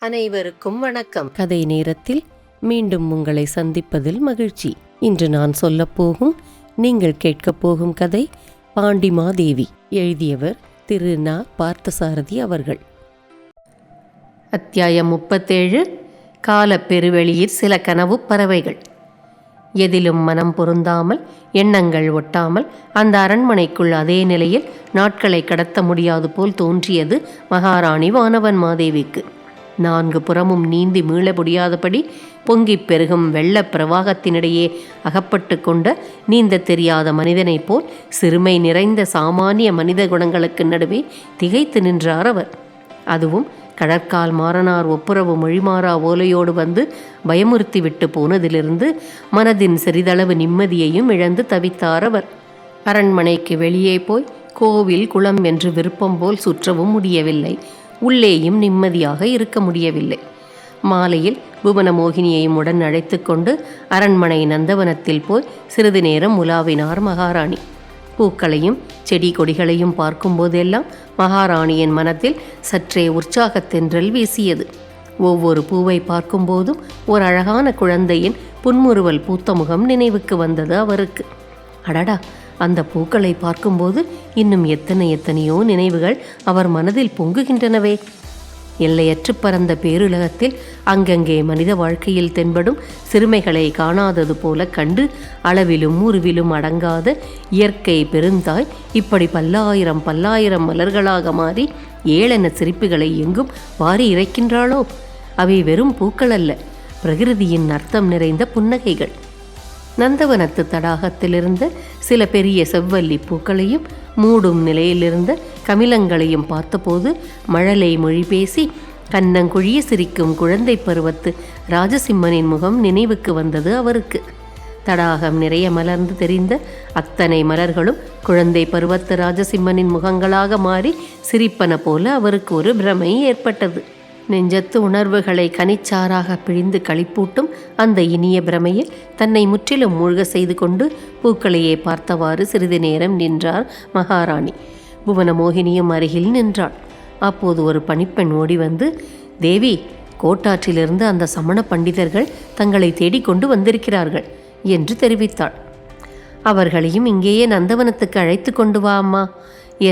அனைவருக்கும் வணக்கம். கதை நேரத்தில் மீண்டும் உங்களை சந்திப்பதில் மகிழ்ச்சி. இன்று நான் சொல்லப்போகும் நீங்கள் கேட்கப் போகும் கதை பாண்டிமாதேவி. எழுதியவர் திரு நா. பார்த்தசாரதி அவர்கள். அத்தியாயம் 37. கால பெருவெளியில் சில கனவு பறவைகள். எதிலும் மனம் பொருந்தாமல், எண்ணங்கள் ஒட்டாமல் அந்த அரண்மனைக்குள் அதே நிலையில் நாட்களை கடத்த முடியாது போல் தோன்றியது மகாராணி வானவன் மாதேவிக்கு. 4 புறமும் நீந்தி மீள முடியாதபடி பொங்கிப் பெருகும் வெள்ள பிரவாகத்தினிடையே அகப்பட்டு கொண்ட நீந்த தெரியாத மனிதனைப் போல் சிறுமை நிறைந்த சாமானிய மனித குணங்களுக்கு நடுவே திகைத்து நின்றார் அவர். அதுவும் கடற்கால் மாறனார் ஒப்புரவு மொழிமாறா ஓலையோடு வந்து பயமுறுத்தி விட்டு போனதிலிருந்து மனதின் சிறிதளவு நிம்மதியையும் இழந்து தவித்தார் அவர். அரண்மனைக்கு வெளியே போய் கோவில் குளம் என்று விருப்பம் போல் சுற்றவும் முடியவில்லை. உள்ளேயும் நிம்மதியாக இருக்க முடியவில்லை. மாலையில் புவனமோகினியையும் உடன் அழைத்து கொண்டு அரண்மனை நந்தவனத்தில் போய் சிறிது நேரம் உலாவினார் மகாராணி. பூக்களையும் செடி கொடிகளையும் பார்க்கும்போதெல்லாம் மகாராணியின் மனத்தில் சற்றே உற்சாகத்தென்றல் வீசியது. ஒவ்வொரு பூவை பார்க்கும்போதும் ஒரு அழகான குழந்தையின் புன்முறுவல் பூத்த முகம் நினைவுக்கு வந்தது அவருக்கு. அடடா, அந்த பூக்களை பார்க்கும்போது இன்னும் எத்தனையோ நினைவுகள் அவர் மனதில் பொங்குகின்றனவே. எல்லையற்று பரந்த பேருலகத்தில் அங்கங்கே மனித வாழ்க்கையில் தென்படும் சிறுமைகளை காணாதது போல கண்டு அளவிலும் உருவிலும் அடங்காத இயற்கை பெருந்தாய் இப்படி பல்லாயிரம் மலர்களாக மாறி ஏளன சிரிப்புகளை எங்கும் வாரி இறைக்கின்றாளோ? அவை வெறும் பூக்கள் அல்ல, பிரகிருதியின் அர்த்தம் நிறைந்த புன்னகைகள். நந்தவனத்து தடாகத்திலிருந்த சில பெரிய செவ்வல்லி பூக்களையும் மூடும் நிலையிலிருந்த கமிலங்களையும் பார்த்தபோது மழலை மொழி பேசி கன்னங்குழிய சிரிக்கும் குழந்தை பருவத்து ராஜசிம்மனின் முகம் நினைவுக்கு வந்தது அவருக்கு. தடாகம் நிறைய மலர்ந்து தெரிந்த அத்தனை மலர்களும் குழந்தை பருவத்து ராஜசிம்மனின் முகங்களாக மாறி சிரிப்பன போல அவருக்கு ஒரு பிரமை ஏற்பட்டது. நெஞ்சத்து உணர்வுகளை கனிச்சாராக பிழிந்து களிப்பூட்டும் அந்த இனிய பிரமையில் தன்னை முற்றிலும் மூழ்க செய்து கொண்டு பூக்களையே பார்த்தவாறு சிறிது நேரம் நின்றார் மகாராணி. புவனமோகினியும் அருகில் நின்றாள். அப்போது ஒரு பணிப்பெண் ஓடி வந்து, தேவி, கோட்டாற்றிலிருந்து அந்த சமண பண்டிதர்கள் தங்களை தேடிக்கொண்டு வந்திருக்கிறார்கள் என்று தெரிவித்தாள். அவர்களையும் இங்கேயே நந்தவனத்துக்கு அழைத்து கொண்டு வா அம்மா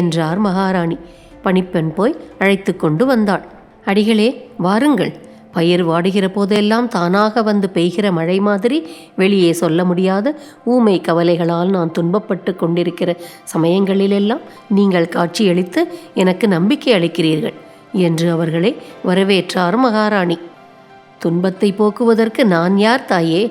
என்றார் மகாராணி. பணிப்பெண் போய் அழைத்து கொண்டு வந்தாள். அடிகளே, வாருங்கள். பயிர் வாடுகிற போதெல்லாம் தானாக வந்து பெய்கிற மழை மாதிரி வெளியே சொல்ல முடியாத ஊமை கவலைகளால் நான் துன்பப்பட்டு கொண்டிருக்கிற சமயங்களிலெல்லாம் நீங்கள் காட்சியளித்து எனக்கு நம்பிக்கை அளிக்கிறீர்கள் என்று அவர்களை வரவேற்றார் மகாராணி. துன்பத்தை போக்குவதற்கு நான் யார் தாயே?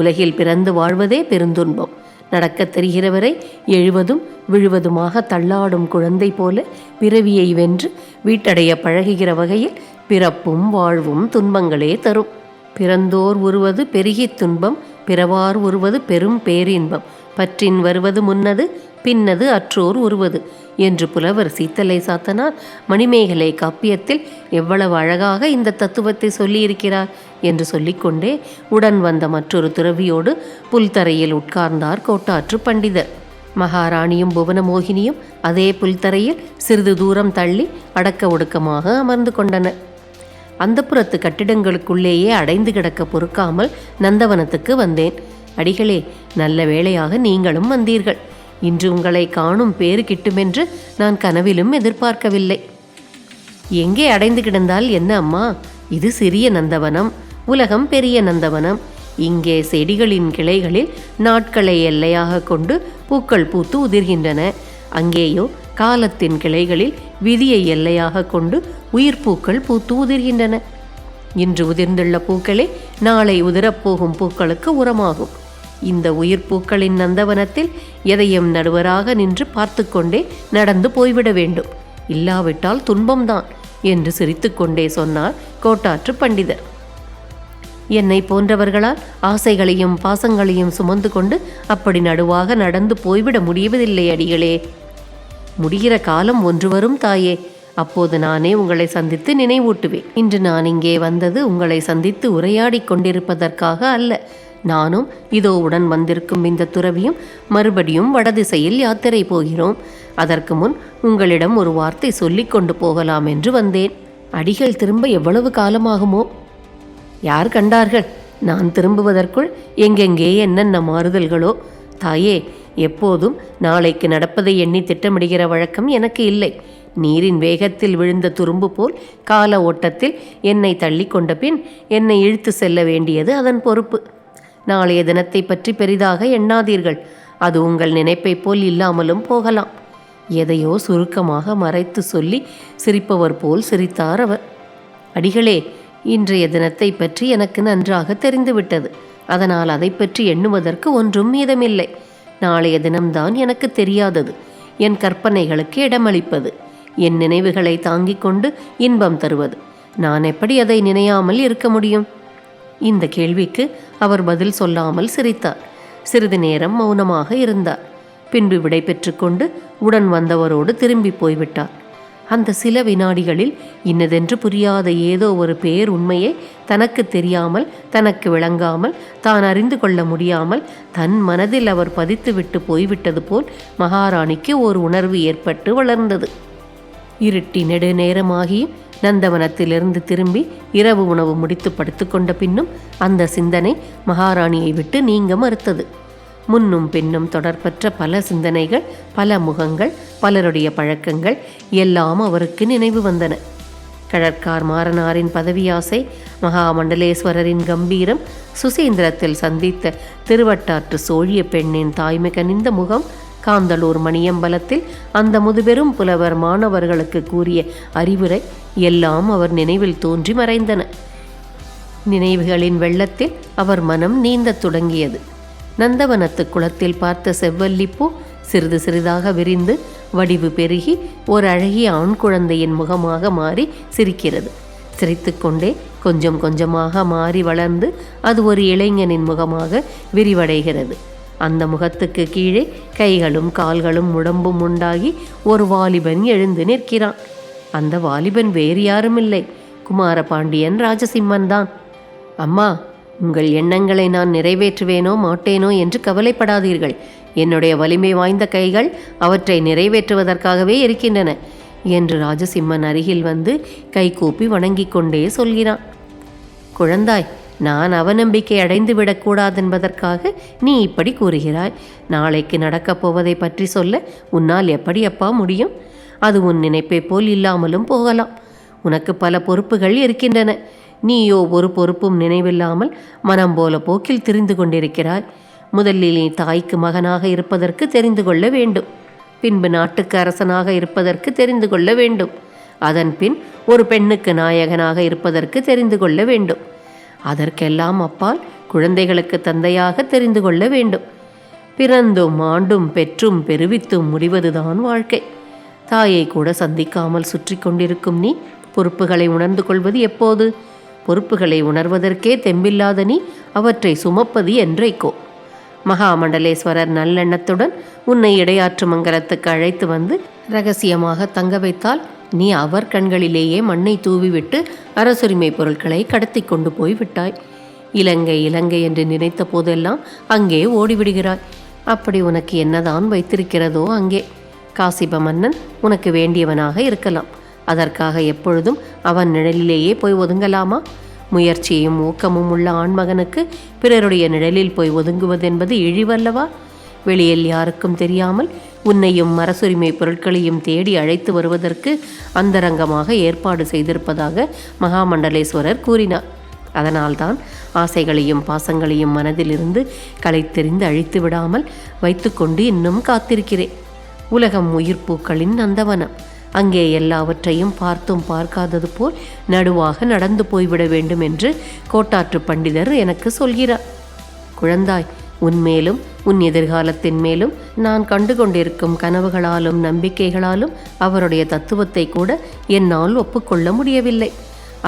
உலகில் பிறந்து வாழ்வதே பெருந்துன்பம். நடக்கத் தெரிகிறவரை எழுவதும் விழுவதுமாக தள்ளாடும் குழந்தை போல பிறவியை வென்று வீட்டடைய பழகுகிற வகையில் பிறப்பும் வாழ்வும் துன்பங்களே தரும். பிறந்தோர் உருவது பெருகித் துன்பம், பிறவார் உருவது பெரும் பேரின்பம், பற்றின் வருவது முன்னது பின்னது அற்றோர் உருவது என்று புலவர் சீத்தலை சாத்தனார் மணிமேகலை காப்பியத்தில் எவ்வளவு அழகாக இந்த தத்துவத்தை சொல்லியிருக்கிறார் என்று சொல்லிக்கொண்டே உடன் வந்த மற்றொரு துறவியோடு புல்தரையில் உட்கார்ந்தார் கோட்டாற்று பண்டிதர். மகாராணியும் புவனமோகினியும் அதே புல்தரையில் சிறிது தூரம் தள்ளி அடக்க ஒடுக்கமாக அமர்ந்து கொண்டனர். அந்தப்புறத்து கட்டிடங்களுக்குள்ளேயே அடைந்து கிடக்க பொறுக்காமல் நந்தவனத்துக்கு வந்தேன். அடிகளே, நல்ல வேளையாக நீங்களும் வந்தீர்கள். இன்று உங்களை காணும் பேறு கிட்டுமென்று நான் கனவிலும் எதிர்பார்க்கவில்லை. எங்கே அடைந்து கிடந்தால் என்ன அம்மா? இது சிறிய நந்தவனம், உலகம் பெரிய நந்தவனம். இங்கே செடிகளின் கிளைகளில் நாட்களை எல்லையாக கொண்டு பூக்கள் பூத்து உதிர்கின்றன. அங்கேயோ காலத்தின் கிளைகளில் விதியை எல்லையாக கொண்டு உயிர்ப்பூக்கள் பூத்து உதிர்கின்றன. இன்று உதிர்ந்துள்ள பூக்களே நாளை உதிரப்போகும் பூக்களுக்கு உரமாகும். இந்த உயிர்ப்பூக்களின் நந்தவனத்தில் எதையும் நடுவராக நின்று பார்த்து கொண்டே நடந்து போய்விட வேண்டும். இல்லாவிட்டால் துன்பம்தான் என்று சிரித்து கொண்டே சொன்னார் கோட்டாற்று பண்டிதர். என்னை போன்றவர்களால் ஆசைகளையும் பாசங்களையும் சுமந்து கொண்டு அப்படி நடுவாக நடந்து போய்விட முடிவதில்லை அடிகளே. முடிகிற காலம் ஒன்று வரும் தாயே, அப்போது நானே உங்களை சந்தித்து நினைவூட்டுவேன். இன்று நான் இங்கே வந்தது உங்களை சந்தித்து உரையாடி கொண்டிருப்பதற்காக அல்ல. நானும் இதோ உடன் வந்திருக்கும் இந்த துறவியும் மறுபடியும் வடதிசையில் யாத்திரை போகிறோம். அதற்கு முன் உங்களிடம் ஒரு வார்த்தை சொல்லிக் கொண்டு போகலாம் என்று வந்தேன். அடிகள் திரும்ப எவ்வளவு காலமாகுமோ? யார் கண்டார்கள்? நான் திரும்புவதற்குள் எங்கெங்கே என்னென்ன மாறுதல்களோ. தாயே, எப்போதும் நாளைக்கு நடப்பதை எண்ணி திட்டமிடுகிற வழக்கம் எனக்கு இல்லை. நீரின் வேகத்தில் விழுந்த துரும்பு போல் கால ஓட்டத்தில் என்னை தள்ளி கொண்ட பின் என்னை இழுத்து செல்ல வேண்டியது அதன் பொறுப்பு. நாளைய தினத்தை பற்றி பெரிதாக எண்ணாதீர்கள். அது உங்கள் நினைப்பை போல் இல்லாமலும் போகலாம். எதையோ சுருக்கமாக மறைத்து சொல்லி சிரிப்பவர் போல் சிரித்தார் அவர். அடிகளே, இன்றைய தினத்தை பற்றி எனக்கு நன்றாக தெரிந்துவிட்டது. அதனால் அதை பற்றி எண்ணுவதற்கு ஒன்றும் மீதமில்லை. நாளைய தினம்தான் எனக்கு தெரியாதது, என் கற்பனைகளுக்கு இடமளிப்பது, என் நினைவுகளை தாங்கிக் கொண்டு இன்பம் தருவது. நான் எப்படி அதை நினையாமல் இருக்க முடியும்? இந்த கேள்விக்கு அவர் பதில் சொல்லாமல் சிரித்தார். சிறிது நேரம் மௌனமாக இருந்தார். பின்பு விடை பெற்றுக்கொண்டு உடன் வந்தவரோடு திரும்பி போய்விட்டார். அந்த சில வினாடிகளில் இன்னதென்று புரியாத ஏதோ ஒரு பேர் உண்மையை தனக்கு தெரியாமல், தனக்கு விளங்காமல், தான் அறிந்து கொள்ள முடியாமல் தன் மனதில் அவர் பதித்துவிட்டு போய்விட்டது போல் மகாராணிக்கு ஒரு உணர்வு ஏற்பட்டு வளர்ந்தது. இருட்டி நெடுநேரமாகியும் நந்தவனத்திலிருந்து திரும்பி இரவு உணவு முடித்து படுத்துக்கொண்ட பின்னும் அந்த சிந்தனை மகாராணியை விட்டு நீங்க மறுத்தது. முன்னும் பின்னும் தொடர்பற்ற பல சிந்தனைகள், பல முகங்கள், பலருடைய பழக்கங்கள் எல்லாம் அவருக்கு நினைவு வந்தன. கழற்கார் மாறனாரின் பதவியாசை, மகாமண்டலேஸ்வரரின் கம்பீரம், சுசீந்திரத்தில் சந்தித்த திருவட்டாற்று சோழிய பெண்ணின் தாய்மை கனிந்த முகம், காந்தளூர் மணியம்பலத்தில் அந்த முதுபெரும் புலவர் மாணவர்களுக்கு கூறிய அறிவுரை எல்லாம் அவர் நினைவில் தோன்றி மறைந்தன. நினைவுகளின் வெள்ளத்தில் அவர் மனம் நீந்தத் தொடங்கியது. நந்தவனத்து குளத்தில் பார்த்த செவ்வல்லிப்பூ சிறிது சிறிதாக விரிந்து வடிவு பெருகி ஒரு அழகிய ஆண் குழந்தையின் முகமாக மாறி சிரிக்கிறது. சிரித்துக்கொண்டே கொஞ்சம் கொஞ்சமாக மாறி வளர்ந்து அது ஒரு இளைஞனின் முகமாக விரிவடைகிறது. அந்த முகத்துக்கு கீழே கைகளும் கால்களும் உடம்பும் உண்டாகி ஒரு வாலிபன் எழுந்து நிற்கிறான். அந்த வாலிபன் வேறு யாருமில்லை, குமாரபாண்டியன் ராஜசிம்மன் தான். அம்மா, உங்கள் எண்ணங்களை நான் நிறைவேற்றுவேனோ மாட்டேனோ என்று கவலைப்படாதீர்கள். என்னுடைய வலிமை வாய்ந்த கைகள் அவற்றை நிறைவேற்றுவதற்காகவே இருக்கின்றன என்று ராஜசிம்மன் அருகில் வந்து கைகூப்பி வணங்கிக் கொண்டே சொல்கிறான். குழந்தாய், நான் அவநம்பிக்கை அடைந்து விடக்கூடாதென்பதற்காக நீ இப்படி கூறுகிறாய். நாளைக்கு நடக்கப் போவதை பற்றி சொல்ல உன்னால் எப்படி அப்பா முடியும்? அது உன் நினைப்பை போல் இல்லாமலும் போகலாம். உனக்கு பல பொறுப்புகள் இருக்கின்றன. நீயோ ஒரு பொறுப்பும் நினைவில்லாமல் மனம் போல போக்கில் திரிந்து கொண்டிருக்கிறாய். முதலில் நீ தாய்க்கு மகனாக இருப்பதற்கு தெரிந்து கொள்ள வேண்டும். பின்பு நாட்டுக்கு அரசனாக இருப்பதற்கு தெரிந்து கொள்ள வேண்டும். அதன் பின் ஒரு பெண்ணுக்கு நாயகனாக இருப்பதற்கு தெரிந்து கொள்ள வேண்டும். அதற்கெல்லாம் அப்பால் குழந்தைகளுக்கு தந்தையாக தெரிந்து கொள்ள வேண்டும். பிறந்தும் ஆண்டும் பெற்றும் பெருவித்தும் முடிவதுதான் வாழ்க்கை. தாயை கூட சந்திக்காமல் சுற்றி கொண்டிருக்கும் நீ பொறுப்புகளை உணர்ந்து கொள்வது எப்போது? பொறுப்புகளை உணர்வதற்கே தெம்பில்லாத நீ அவற்றை சுமப்பது என்றைக்கோ? மகாமண்டலேஸ்வரர் நல்லெண்ணத்துடன் உன்னை இடையாற்று மங்கலத்துக்கு அழைத்து வந்து இரகசியமாக தங்க வைத்தால் நீ அவர் கண்களிலேயே மண்ணை தூவிவிட்டு அரசுரிமை பொருட்களை கடத்தி கொண்டு போய் விட்டாய். இலங்கை இலங்கை என்று நினைத்த போதெல்லாம் அங்கே ஓடிவிடுகிறாய். அப்படி உனக்கு என்னதான் வைத்திருக்கிறதோ அங்கே. காசிப மன்னன் உனக்கு வேண்டியவனாக இருக்கலாம். அதற்காக எப்பொழுதும் அவன் நிழலிலேயே போய் ஒதுங்கலாமா? முயற்சியும் ஊக்கமும் உள்ள ஆண்மகனுக்கு பிறருடைய நிழலில் போய் ஒதுங்குவதென்பது இழிவல்லவா? வெளியில் யாருக்கும் தெரியாமல் உன்னையும் அரசுரிமை பொருட்களையும் தேடி அழைத்து வருவதற்கு அந்தரங்கமாக ஏற்பாடு செய்திருப்பதாக மகாமண்டலேஸ்வரர் கூறினார். அதனால்தான் ஆசைகளையும் பாசங்களையும் மனதிலிருந்து களைத்தெறிந்து அழித்து விடாமல் வைத்துக்கொண்டு இன்னும் காத்திருக்கிறேன். உலகம் உயிர்ப்பூக்களின் நந்தவனம். அங்கே எல்லாவற்றையும் பார்த்தும் பார்க்காதது போல் நடுவாக நடந்து போய்விட வேண்டும் என்று கோட்டாற்று பண்டிதர் எனக்கு சொல்கிறார். குழந்தாய், உன்மேலும் உன் எதிர்காலத்தின் மேலும் நான் கண்டு கொண்டிருக்கும் கனவுகளாலும் நம்பிக்கைகளாலும் அவருடைய தத்துவத்தை கூட என்னால் ஒப்புக்கொள்ள முடியவில்லை.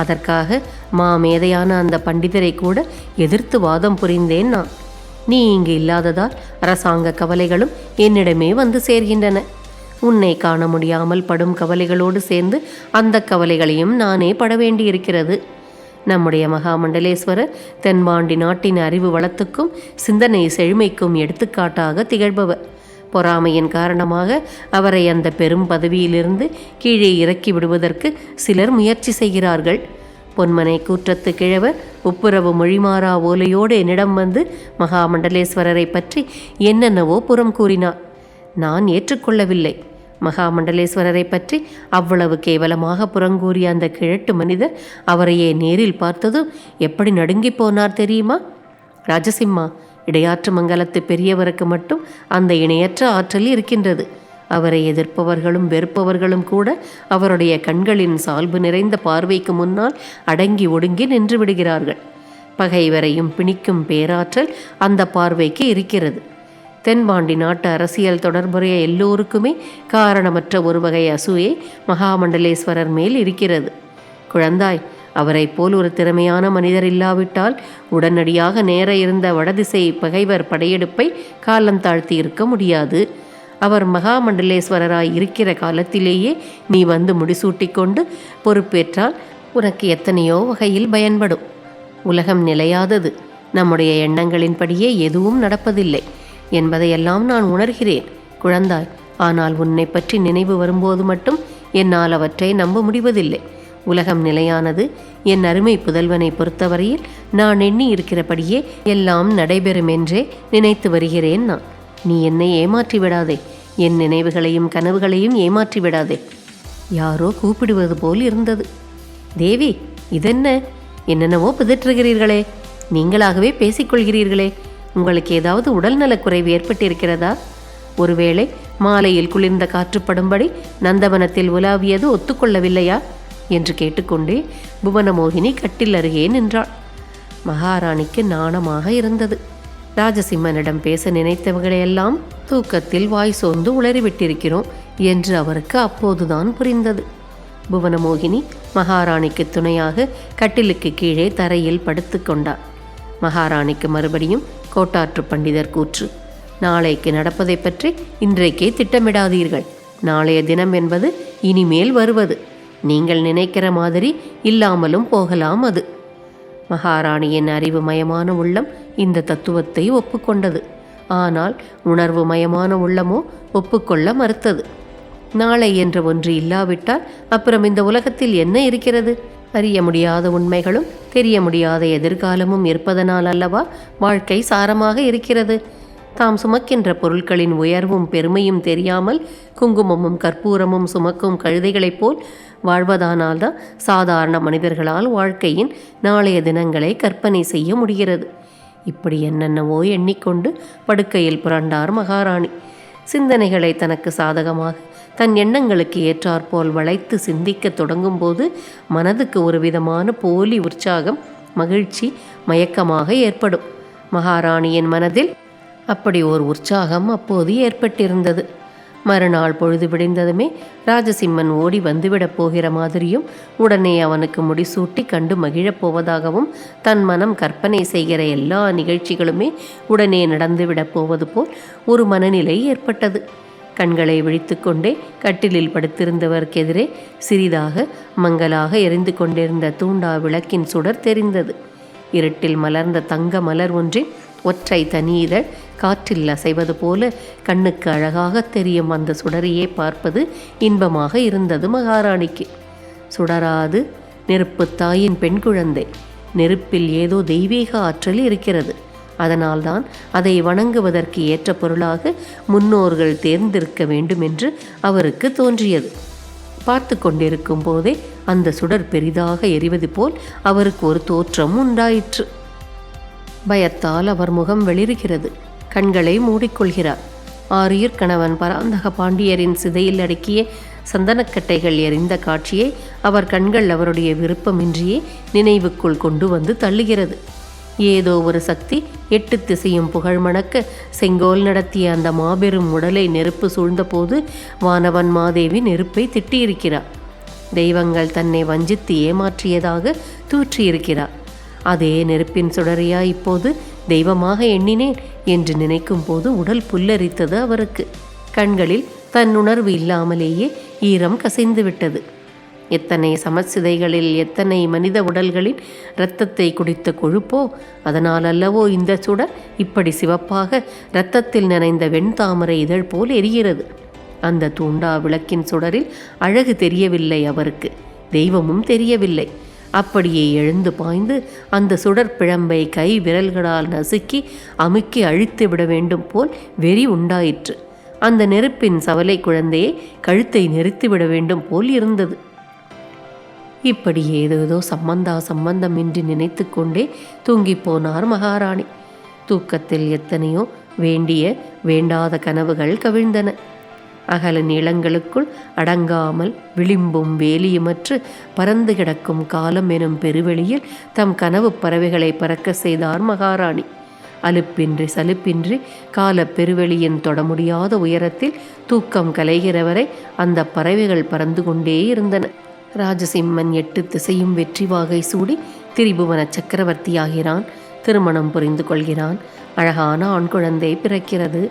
அதற்காக மாமேதையான அந்த பண்டிதரை கூட எதிர்த்து வாதம் புரிந்தேன் நான். நீ இங்கு இல்லாததால் அரசாங்க கவலைகளும் என்னிடமே வந்து சேர்கின்றன. உன்னை காண முடியாமல் படும் கவலைகளோடு சேர்ந்து அந்த கவலைகளையும் நானே பட வேண்டியிருக்கிறது. நம்முடைய மகாமண்டலேஸ்வரர் தென்பாண்டி நாட்டின் அறிவு வளத்துக்கும் சிந்தனை செழுமைக்கும் எடுத்துக்காட்டாக திகழ்பவர். பொறாமையின் காரணமாக அவரை அந்த பெரும் பதவியிலிருந்து கீழே இறக்கி விடுவதற்கு சிலர் முயற்சி செய்கிறார்கள். பொன்மனை கூற்றத்து கிழவர் ஒப்புரவு மொழிமாறா ஓலையோடு என்னிடம் வந்து மகாமண்டலேஸ்வரரை பற்றி என்னென்னவோ புறம் கூறினார். நான் ஏற்றுக்கொள்ளவில்லை. மகாமண்டலேஸ்வரரை பற்றி அவ்வளவு கேவலமாக புறங்கூறிய அந்த கிழட்டு மனிதர் அவரையே நேரில் பார்த்ததும் எப்படி நடுங்கி போனார் தெரியுமா? ராஜசிம்மா, இடையாற்று மங்கலத்து பெரியவருக்கு மட்டும் அந்த இணையற்ற ஆற்றல் இருக்கின்றது. அவரை எதிர்ப்பவர்களும் வெறுப்பவர்களும் கூட அவருடைய கண்களின் சால்பு நிறைந்த பார்வைக்கு முன்னால் அடங்கி ஒடுங்கி நின்று விடுகிறார்கள். பகைவரையும் பிணிக்கும் பேராற்றல் அந்த பார்வைக்கு இருக்கிறது. தென்பாண்டி நாட்டு அரசியல் தொடர்புடைய எல்லோருக்குமே காரணமற்ற ஒரு வகை அசூயை மகாமண்டலேஸ்வரர் மேல் இருக்கிறது. குழந்தாய், அவரை போல் ஒரு திறமையான மனிதர் இல்லாவிட்டால் உடனடியாக நேர இருந்த வடதிசை பகைவர் படையெடுப்பை காலம் தாழ்த்தி இருக்க முடியாது. அவர் மகாமண்டலேஸ்வரராய் இருக்கிற காலத்திலேயே நீ வந்து முடிசூட்டி கொண்டு பொறுப்பேற்றால் உனக்கு எத்தனையோ வகையில் பயன்படும். உலகம் நிலையாதது. நம்முடைய எண்ணங்களின்படியே எதுவும் நடப்பதில்லை என்பதையெல்லாம் நான் உணர்கிறேன் குழந்தாய். ஆனால் உன்னை பற்றி நினைவு வரும்போது மட்டும் என்னால் அவற்றை நம்ப முடிவதில்லை. உலகம் நிலையானது. என் அருமை புதல்வனை பொறுத்தவரையில் நான் எண்ணி இருக்கிறபடியே எல்லாம் நடைபெறும் என்றே நினைத்து வருகிறேன் நான். நீ என்னை ஏமாற்றி விடாதே. என் நினைவுகளையும் கனவுகளையும் ஏமாற்றி விடாதே. யாரோ கூப்பிடுவது போல் இருந்தது. தேவி, இதென்ன? என்னென்னவோ பிதற்றுகிறீர்களே. நீங்களாகவே பேசிக்கொள்கிறீர்களே. உங்களுக்கு ஏதாவது உடல்நலக் குறைவு ஏற்பட்டிருக்கிறதா? ஒருவேளை மாலையில் குளிர்ந்த காற்றுப்படும்படி நந்தவனத்தில் உலாவியது ஒத்துக்கொள்ளவில்லையா என்று கேட்டுக்கொண்டே புவனமோகினி கட்டில் அருகே நின்றாள். மகாராணிக்கு நாணமாக இருந்தது. ராஜசிம்மனிடம் பேச நினைத்தவர்களையெல்லாம் தூக்கத்தில் வாய் சோர்ந்து உளறிவிட்டிருக்கிறோம் என்று அவருக்கு அப்போதுதான் புரிந்தது. புவனமோகினி மகாராணிக்கு துணையாக கட்டிலுக்கு கீழே தரையில் படுத்து கொண்டார். மகாராணிக்கு மறுபடியும் கோட்டாற்று பண்டிதர் கூற்று. நாளைக்கு நடப்பதை பற்றி இன்றைக்கே திட்டமிடாதீர்கள். நாளைய தினம் என்பது இனிமேல் வருவது. நீங்கள் நினைக்கிற மாதிரி இல்லாமலும் போகலாம் அது. மகாராணியின் அறிவு மயமான உள்ளம் இந்த தத்துவத்தை ஒப்புக்கொண்டது. ஆனால் உணர்வு மயமான உள்ளமோ ஒப்புக்கொள்ள மறுத்தது. நாளை என்ற ஒன்று இல்லாவிட்டால் அப்புறம் இந்த உலகத்தில் என்ன இருக்கிறது? அறிய முடியாத உண்மைகளும் தெரிய முடியாத எதிர்காலமும் இருப்பதனால் அல்லவா வாழ்க்கை சாரமாக இருக்கிறது. தாம் சுமக்கின்ற பொருட்களின் உயர்வும் பெருமையும் தெரியாமல் குங்குமமும் கற்பூரமும் சுமக்கும் கழுதைகளைப் போல் வாழ்வதானால்தான் சாதாரண மனிதர்களால் வாழ்க்கையின் நாளைய தினங்களை கற்பனை செய்ய முடிகிறது. இப்படி என்னென்னவோ எண்ணிக்கொண்டு படுக்கையில் புரண்டார் மகாராணி. சிந்தனைகளை தனக்கு சாதகமாக தன் எண்ணங்களுக்கு ஏற்றாற்போல் வளைத்து சிந்திக்க தொடங்கும் போது மனதுக்கு ஒரு விதமான போலி உற்சாகம், மகிழ்ச்சி, மயக்கமாக ஏற்படும். மகாராணியின் மனதில் அப்படி ஒரு உற்சாகம் அப்போது ஏற்பட்டிருந்தது. மறுநாள் பொழுது விடிந்ததுமே ராஜசிம்மன் ஓடி வந்துவிடப் போகிற மாதிரியும் உடனே அவனுக்கு முடிசூட்டி கண்டு மகிழப் போவதாகவும் தன் மனம் கற்பனை செய்கிற எல்லா நிகழ்ச்சிகளுமே உடனே நடந்துவிடப் போவது போல் ஒரு மனநிலை ஏற்பட்டது. கண்களை விழித்து கொண்டே கட்டிலில் படுத்திருந்தவருக்கு எதிரே சிறிதாக மங்கலாக எரிந்து கொண்டிருந்த தூண்டா விளக்கின் சுடர் தெரிந்தது. இருட்டில் மலர்ந்த தங்க மலர் ஒன்றின் ஒற்றை தனி இதழ் காற்றில் அசைவது போல கண்ணுக்கு அழகாக தெரியும் அந்த சுடரையே பார்ப்பது இன்பமாக இருந்தது மகாராணிக்கு. சுடராது நெருப்பு தாயின் பெண் குழந்தை. நெருப்பில் ஏதோ தெய்வீக ஆற்றல் இருக்கிறது. அதனால்தான் அதை வணங்குவதற்கு ஏற்ற பொருளாக முன்னோர்கள் தேர்ந்தெடுக்க வேண்டும் என்று அவருக்கு தோன்றியது. பார்த்து கொண்டிருக்கும் போதே அந்த சுடர் பெரிதாக எரிவது போல் அவருக்கு ஒரு தோற்றம் உண்டாயிற்று. பயத்தால் அவர் முகம் வெளிறுகிறது. கண்களை மூடிக்கொள்கிறார். ஆரியர் கணவன் பராந்தக பாண்டியரின் சிதையில் அடக்கிய சந்தனக்கட்டைகள் எரிந்த காட்சியை அவர் கண்கள் அவருடைய விருப்பமின்றியே நினைவுக்குள் கொண்டு வந்து தள்ளுகிறது. ஏதோ ஒரு சக்தி 8 திசையும் புகழ் மணக்க செங்கோல் நடத்திய அந்த மாபெரும் உடலை நெருப்பு சூழ்ந்தபோது வானவன் மாதேவி நெருப்பை திட்டியிருக்கிறார். தெய்வங்கள் தன்னை வஞ்சித்து ஏமாற்றியதாக தூற்றியிருக்கிறார். அதே நெருப்பின் சுடரையா இப்போது தெய்வமாக எண்ணினேன் என்று நினைக்கும் போது உடல் புல்லரித்தது அவருக்கு. கண்களில் தன் உணர்வு இல்லாமலேயே ஈரம் கசிந்து விட்டது. எத்தனை சமசிதைகளில் எத்தனை மனித உடல்களின் இரத்தத்தை குடித்த கொழுப்போ, அதனால் அல்லவோ இந்த சுடர் இப்படி சிவப்பாக இரத்தத்தில் நனைந்த வெண்தாமரை இதழ் போல் எரிகிறது. அந்த தூண்டா விளக்கின் சுடரில் அழகு தெரியவில்லை அவருக்கு, தெய்வமும் தெரியவில்லை. அப்படியே எழுந்து பாய்ந்து அந்த சுடர் பிழம்பை கை விரல்களால் நசுக்கி அமுக்கி அழித்து விட வேண்டும் போல் வெறி உண்டாயிற்று. அந்த நெருப்பின் சவலை குழந்தையை கழுத்தை நெரித்துவிட வேண்டும் போல் இருந்தது. இப்படி ஏதேதோ சம்பந்தமின்றி நினைத்து கொண்டே தூங்கிப் போனார் மகாராணி. தூக்கத்தில் எத்தனையோ வேண்டிய வேண்டாத கனவுகள் கவிழ்ந்தன. அகல நீளங்களுக்குள் அடங்காமல் விளிம்பும் வேலியுமற்று பறந்து கிடக்கும் காலம் எனும் பெருவெளியில் தம் கனவு பறவைகளை பறக்க செய்தார் மகாராணி. அலுப்பின்றி சலுப்பின்றி கால பெருவெளியின் தொட முடியாத உயரத்தில் தூக்கம் கலைகிறவரை அந்த பறவைகள் பறந்து கொண்டே இருந்தன. ராஜசிம்மன் 8 திசையும் வெற்றி வாகை சூடி திரிபுவன சக்கரவர்த்தியாகிறான். திருமணம் புரிந்து கொள்கிறான். அழகான ஆண் குழந்தை பிறக்கிறது.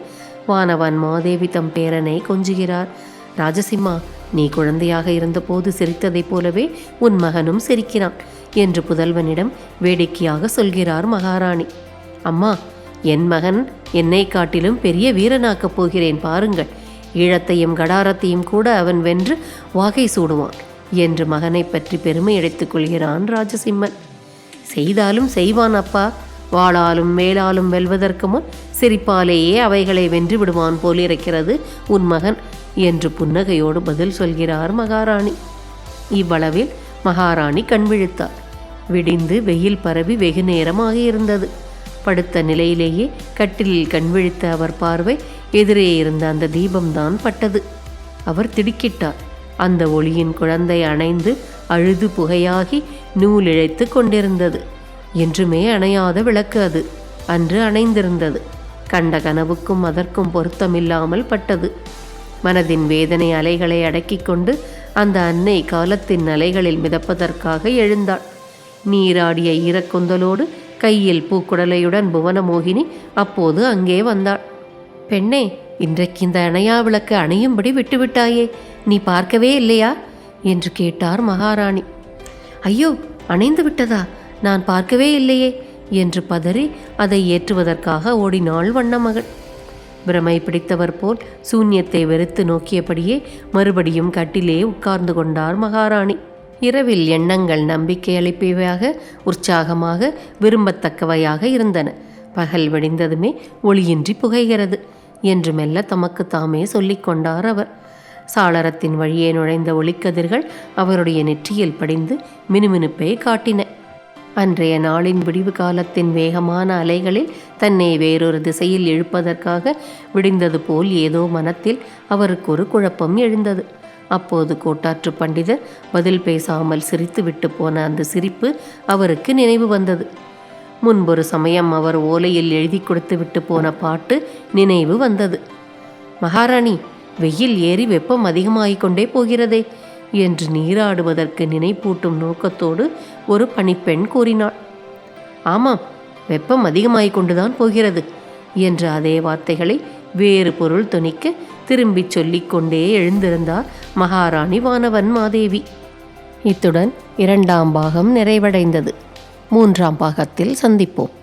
வானவன் மாதேவி தம் பேரனை கொஞ்சுகிறார். ராஜசிம்மா, நீ குழந்தையாக இருந்தபோது சிரித்ததைப் போலவே உன் மகனும் சிரிக்கிறான் என்று புதல்வனிடம் வேடிக்கையாக சொல்கிறார் மகாராணி. அம்மா, என் மகன் என்னை காட்டிலும் பெரிய வீரனாக்கப் போகிறேன் பாருங்கள். ஈழத்தையும் கடாரத்தையும் கூட அவன் வென்று வாகை சூடுவான் என்று மகனை பற்றி பெருமை அடைத்துக் கொள்கிறான் ராஜசிம்மன். செய்தாலும் செய்வான் அப்பா. வாளாலும் மேலாலும் வெல்வதற்கு முன் சிரிப்பாலேயே அவைகளை வென்று விடுவான் போலிருக்கிறது உன் மகன் என்று புன்னகையோடு பதில் சொல்கிறார் மகாராணி. இவ்வளவில் மகாராணி கண் விழித்தார். விடிந்து வெயில் பரவி வெகு நேரமாக இருந்தது. படுத்த நிலையிலேயே கட்டிலில் கண் விழித்த அவர் பார்வை எதிரே இருந்த அந்த தீபம்தான் பட்டது. அவர் திடுக்கிட்டார். அந்த ஒளியின் குழந்தை அணைந்து அழுது புகையாகி நூல் இழைத்து கொண்டிருந்தது. என்றுமே அணையாத விளக்கு அது. அன்று அணைந்திருந்தது. கண்ட கனவுக்கும் அதற்கும் பொருத்தமில்லாமல் பட்டது. மனதின் வேதனை அலைகளை அடக்கிக் கொண்டு அந்த அன்னை காலத்தின் அலைகளில் மிதப்பதற்காக எழுந்தாள். நீராடிய ஈரக்குந்தலோடு கையில் பூக்குடலையுடன் புவனமோகினி அப்போது அங்கே வந்தாள். பெண்ணே, இன்றைக்கு இந்த அணையா விளக்கு அணையும்படி விட்டுவிட்டாயே, நீ பார்க்கவே இல்லையா என்று கேட்டார் மகாராணி. ஐயோ, அணைந்து விட்டதா? நான் பார்க்கவே இல்லையே என்று பதறி அதை ஏற்றுவதற்காக ஓடினாள் வண்ணமகள். பிரமை பிடித்தவர் போல் சூன்யத்தை வெறுத்து நோக்கியபடியே மறுபடியும் கட்டிலே உட்கார்ந்து கொண்டார் மகாராணி. இரவில் எண்ணங்கள் நம்பிக்கை அளிப்பவையாக, உற்சாகமாக, விரும்பத்தக்கவையாக இருந்தன. பகல் வெடிந்ததுமே ஒளியின்றி புகைகிறது என்று மெல்ல தமக்கு தாமே சொல்லிக் கொண்டார் அவர். சாளரத்தின் வழியே நுழைந்த ஒளிக்கதிர்கள் அவருடைய நெற்றியில் படிந்து மினுமினுப்பை காட்டின. அன்றைய நாளின் விடிவு காலத்தின் வேகமான அலைகளில் தன்னை வேறொரு திசையில் இழுப்பதற்காக விடிந்தது போல் ஏதோ மனத்தில் அவருக்கு ஒரு குழப்பம் எழுந்தது. அப்போது கோட்டாற்று பண்டிதர் பதில் பேசாமல் சிரித்து விட்டு போன அந்த சிரிப்பு அவருக்கு நினைவு வந்தது. முன்பொரு சமயம் அவர் ஓலையில் எழுதி கொடுத்து விட்டு போன பாட்டு நினைவு வந்தது. மகாராணி, வெயில் ஏறி வெப்பம் அதிகமாகிக் கொண்டே போகிறதே என்று நீராடுவதற்கு நினைப்பூட்டும் நோக்கத்தோடு ஒரு பணிப்பெண் கூறினாள். ஆமாம், வெப்பம் அதிகமாகிக் கொண்டுதான் போகிறது என்ற அதே வார்த்தைகளை வேறு பொருள் தொனிக்க திரும்பிச் சொல்லிக்கொண்டே எழுந்திருந்தார் மகாராணி வானவன் மாதேவி. இத்துடன் 2ஆம் பாகம் நிறைவடைந்தது. 3ஆம் பாகத்தில் சந்திப்போம்.